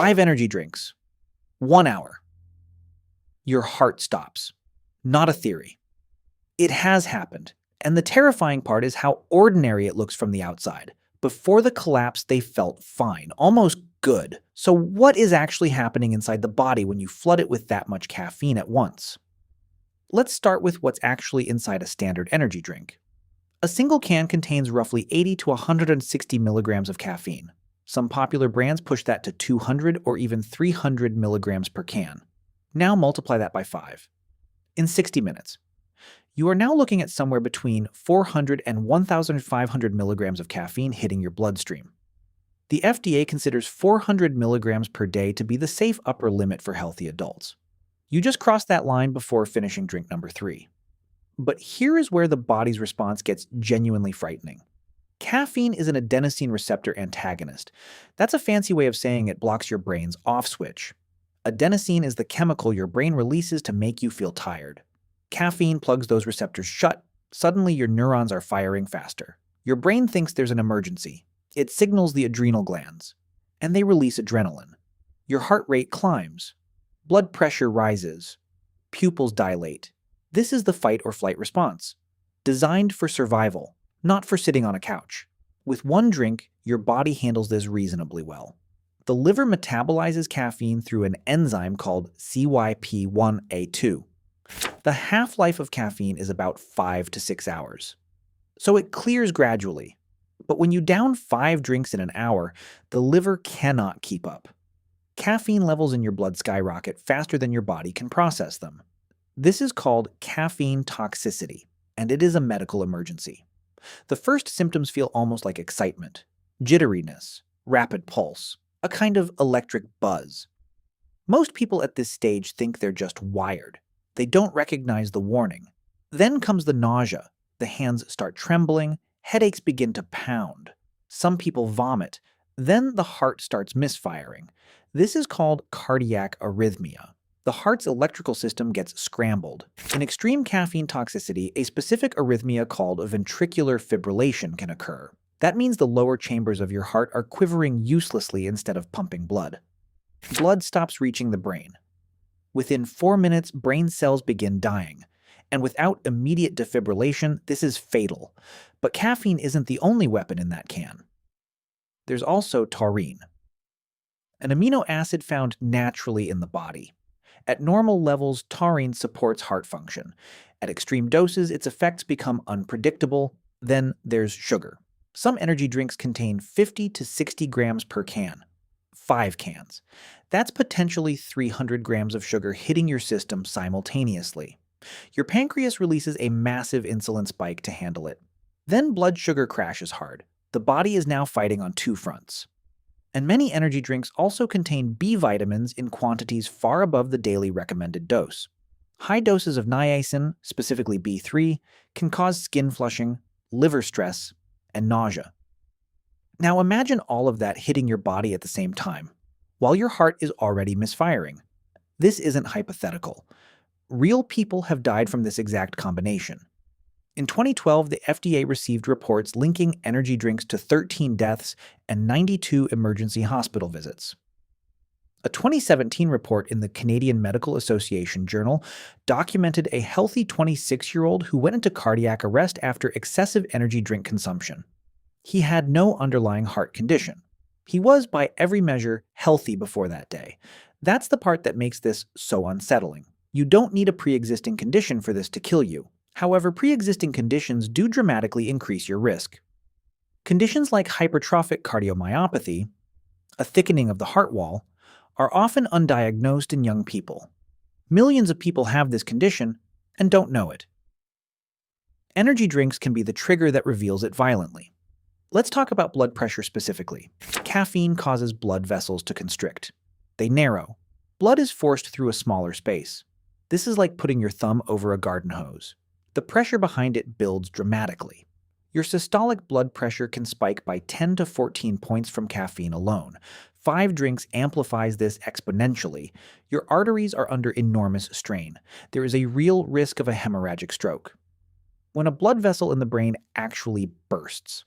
5 energy drinks. 1 hour. Your heart stops. Not a theory. It has happened. And the terrifying part is how ordinary it looks from the outside. Before the collapse, they felt fine, almost good. So what is actually happening inside the body when you flood it with that much caffeine at once? Let's start with what's actually inside a standard energy drink. A single can contains roughly 80 to 160 milligrams of caffeine. Some popular brands push that to 200 or even 300 milligrams per can. Now multiply that by 5. In 60 minutes, you are now looking at somewhere between 400 and 1,500 milligrams of caffeine hitting your bloodstream. The FDA considers 400 milligrams per day to be the safe upper limit for healthy adults. You just crossed that line before finishing drink number 3. But here is where the body's response gets genuinely frightening. Caffeine is an adenosine receptor antagonist. That's a fancy way of saying it blocks your brain's off switch. Adenosine is the chemical your brain releases to make you feel tired. Caffeine plugs those receptors shut. Suddenly, your neurons are firing faster. Your brain thinks there's an emergency. It signals the adrenal glands, and they release adrenaline. Your heart rate climbs. Blood pressure rises. Pupils dilate. This is the fight or flight response, designed for survival, not for sitting on a couch. With one drink, your body handles this reasonably well. The liver metabolizes caffeine through an enzyme called CYP1A2. The half-life of caffeine is about 5 to 6 hours. So it clears gradually. But when you down 5 drinks in an hour, the liver cannot keep up. Caffeine levels in your blood skyrocket faster than your body can process them. This is called caffeine toxicity, and it is a medical emergency. The first symptoms feel almost like excitement, jitteriness, rapid pulse, a kind of electric buzz. Most people at this stage think they're just wired. They don't recognize the warning. Then comes the nausea. The hands start trembling, headaches begin to pound. Some people vomit. Then the heart starts misfiring. This is called cardiac arrhythmia. The heart's electrical system gets scrambled. In extreme caffeine toxicity, a specific arrhythmia called ventricular fibrillation can occur. That means the lower chambers of your heart are quivering uselessly instead of pumping blood. Blood stops reaching the brain. Within 4 minutes, brain cells begin dying. And without immediate defibrillation, this is fatal. But caffeine isn't the only weapon in that can. There's also taurine, an amino acid found naturally in the body. At normal levels, taurine supports heart function. At extreme doses, its effects become unpredictable. Then there's sugar. Some energy drinks contain 50 to 60 grams per can. 5 cans. That's potentially 300 grams of sugar hitting your system simultaneously. Your pancreas releases a massive insulin spike to handle it. Then blood sugar crashes hard. The body is now fighting on 2 fronts. And many energy drinks also contain B vitamins in quantities far above the daily recommended dose. High doses of niacin, specifically B3, can cause skin flushing, liver stress, and nausea. Now imagine all of that hitting your body at the same time, while your heart is already misfiring. This isn't hypothetical. Real people have died from this exact combination. In 2012, the FDA received reports linking energy drinks to 13 deaths and 92 emergency hospital visits. A 2017 report in the Canadian Medical Association Journal documented a healthy 26-year-old who went into cardiac arrest after excessive energy drink consumption. He had no underlying heart condition. He was, by every measure, healthy before that day. That's the part that makes this so unsettling. You don't need a pre-existing condition for this to kill you. However, pre-existing conditions do dramatically increase your risk. Conditions like hypertrophic cardiomyopathy, a thickening of the heart wall, are often undiagnosed in young people. Millions of people have this condition and don't know it. Energy drinks can be the trigger that reveals it violently. Let's talk about blood pressure specifically. Caffeine causes blood vessels to constrict. They narrow. Blood is forced through a smaller space. This is like putting your thumb over a garden hose. The pressure behind it builds dramatically. Your systolic blood pressure can spike by 10 to 14 points from caffeine alone. 5 drinks amplifies this exponentially. Your arteries are under enormous strain. There is a real risk of a hemorrhagic stroke when a blood vessel in the brain actually bursts.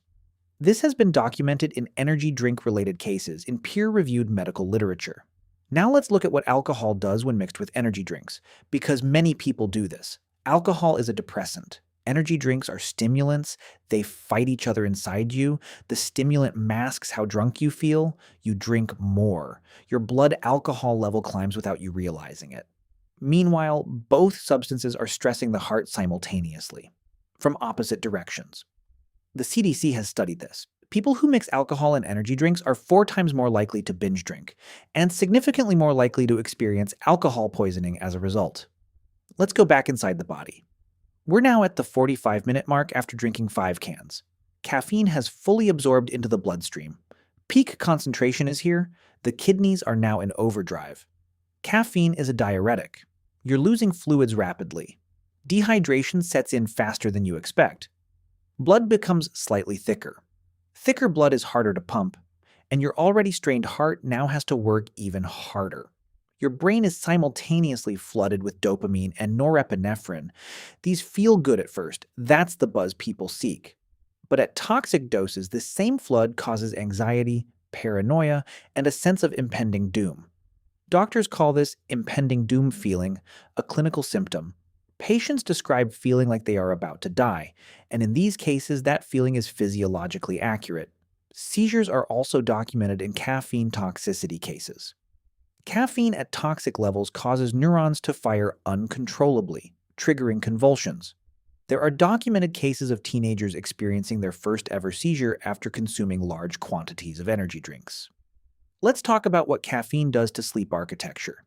This has been documented in energy drink-related cases in peer-reviewed medical literature. Now let's look at what alcohol does when mixed with energy drinks, because many people do this. Alcohol is a depressant. Energy drinks are stimulants. They fight each other inside you. The stimulant masks how drunk you feel. You drink more. Your blood alcohol level climbs without you realizing it. Meanwhile, both substances are stressing the heart simultaneously, from opposite directions. The CDC has studied this. People who mix alcohol and energy drinks are 4 times more likely to binge drink, and significantly more likely to experience alcohol poisoning as a result. Let's go back inside the body. We're now at the 45-minute mark after drinking 5 cans. Caffeine has fully absorbed into the bloodstream. Peak concentration is here. The kidneys are now in overdrive. Caffeine is a diuretic. You're losing fluids rapidly. Dehydration sets in faster than you expect. Blood becomes slightly thicker. Thicker blood is harder to pump, and your already strained heart now has to work even harder. Your brain is simultaneously flooded with dopamine and norepinephrine. These feel good at first. That's the buzz people seek. But at toxic doses, this same flood causes anxiety, paranoia, and a sense of impending doom. Doctors call this impending doom feeling a clinical symptom. Patients describe feeling like they are about to die, and in these cases, that feeling is physiologically accurate. Seizures are also documented in caffeine toxicity cases. Caffeine at toxic levels causes neurons to fire uncontrollably, triggering convulsions. There are documented cases of teenagers experiencing their first ever seizure after consuming large quantities of energy drinks. Let's talk about what caffeine does to sleep architecture.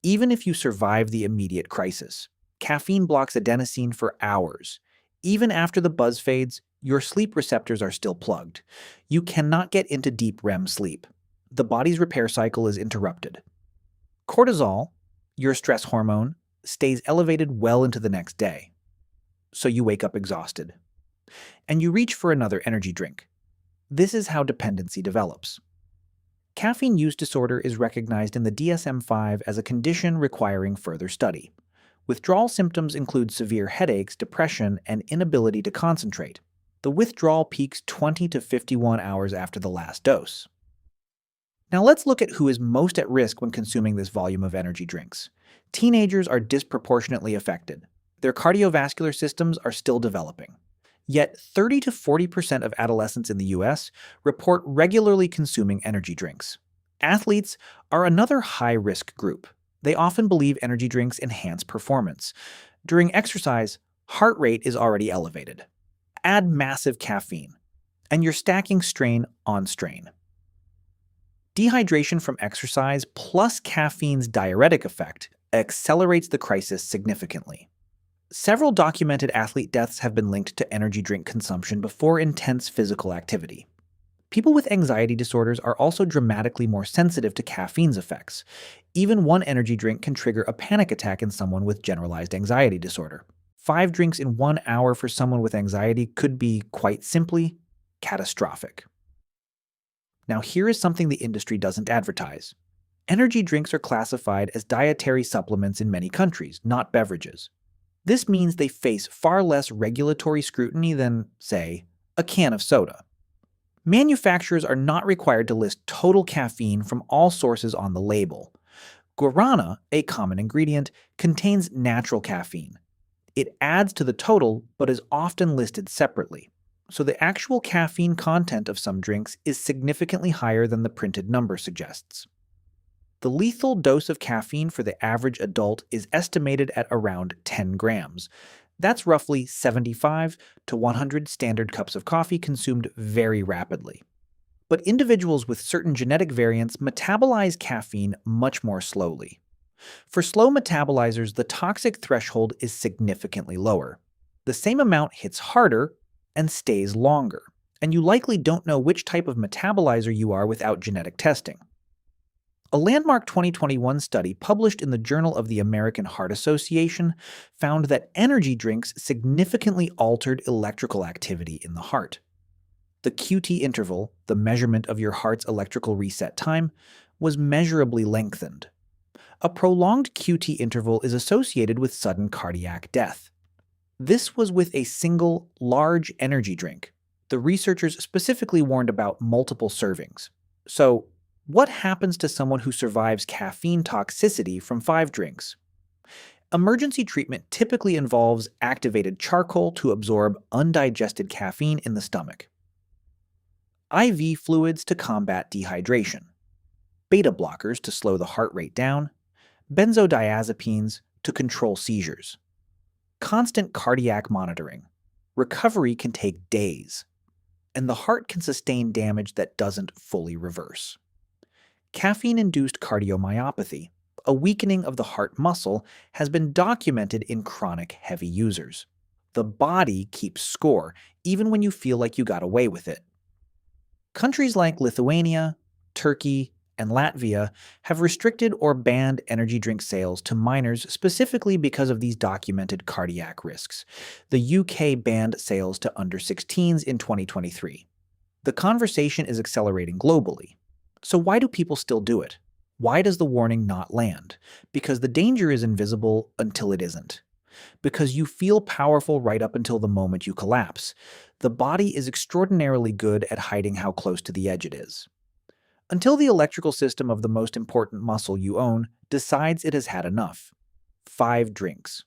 Even if you survive the immediate crisis, caffeine blocks adenosine for hours. Even after the buzz fades, your sleep receptors are still plugged. You cannot get into deep REM sleep. The body's repair cycle is interrupted. Cortisol, your stress hormone, stays elevated well into the next day. So you wake up exhausted. And you reach for another energy drink. This is how dependency develops. Caffeine use disorder is recognized in the DSM-5 as a condition requiring further study. Withdrawal symptoms include severe headaches, depression, and inability to concentrate. The withdrawal peaks 20 to 51 hours after the last dose. Now let's look at who is most at risk when consuming this volume of energy drinks. Teenagers are disproportionately affected. Their cardiovascular systems are still developing. Yet 30 to 40% of adolescents in the US report regularly consuming energy drinks. Athletes are another high-risk group. They often believe energy drinks enhance performance. During exercise, heart rate is already elevated. Add massive caffeine, and you're stacking strain on strain. Dehydration from exercise plus caffeine's diuretic effect accelerates the crisis significantly. Several documented athlete deaths have been linked to energy drink consumption before intense physical activity. People with anxiety disorders are also dramatically more sensitive to caffeine's effects. Even one energy drink can trigger a panic attack in someone with generalized anxiety disorder. 5 drinks in 1 hour for someone with anxiety could be, quite simply, catastrophic. Now here is something the industry doesn't advertise. Energy drinks are classified as dietary supplements in many countries, not beverages. This means they face far less regulatory scrutiny than, say, a can of soda. Manufacturers are not required to list total caffeine from all sources on the label. Guarana, a common ingredient, contains natural caffeine. It adds to the total, but is often listed separately. So the actual caffeine content of some drinks is significantly higher than the printed number suggests. The lethal dose of caffeine for the average adult is estimated at around 10 grams. That's roughly 75 to 100 standard cups of coffee consumed very rapidly. But individuals with certain genetic variants metabolize caffeine much more slowly. For slow metabolizers, the toxic threshold is significantly lower. The same amount hits harder and stays longer, and you likely don't know which type of metabolizer you are without genetic testing. A landmark 2021 study published in the Journal of the American Heart Association found that energy drinks significantly altered electrical activity in the heart. The QT interval, the measurement of your heart's electrical reset time, was measurably lengthened. A prolonged QT interval is associated with sudden cardiac death. This was with a single, large energy drink. The researchers specifically warned about multiple servings. So, what happens to someone who survives caffeine toxicity from 5 drinks? Emergency treatment typically involves activated charcoal to absorb undigested caffeine in the stomach, IV fluids to combat dehydration, beta blockers to slow the heart rate down, benzodiazepines to control seizures, constant cardiac monitoring. Recovery can take days, and the heart can sustain damage that doesn't fully reverse. Caffeine-induced cardiomyopathy, a weakening of the heart muscle, has been documented in chronic heavy users. The body keeps score, even when you feel like you got away with it. Countries like Lithuania, Turkey, and Latvia have restricted or banned energy drink sales to minors specifically because of these documented cardiac risks. The UK banned sales to under 16s in 2023. The conversation is accelerating globally. So why do people still do it? Why does the warning not land? Because the danger is invisible until it isn't. Because you feel powerful right up until the moment you collapse. The body is extraordinarily good at hiding how close to the edge it is. Until the electrical system of the most important muscle you own decides it has had enough. 5 drinks.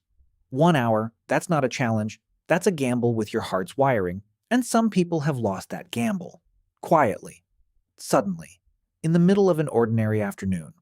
1 hour, that's not a challenge. That's a gamble with your heart's wiring. And some people have lost that gamble. Quietly. Suddenly. In the middle of an ordinary afternoon.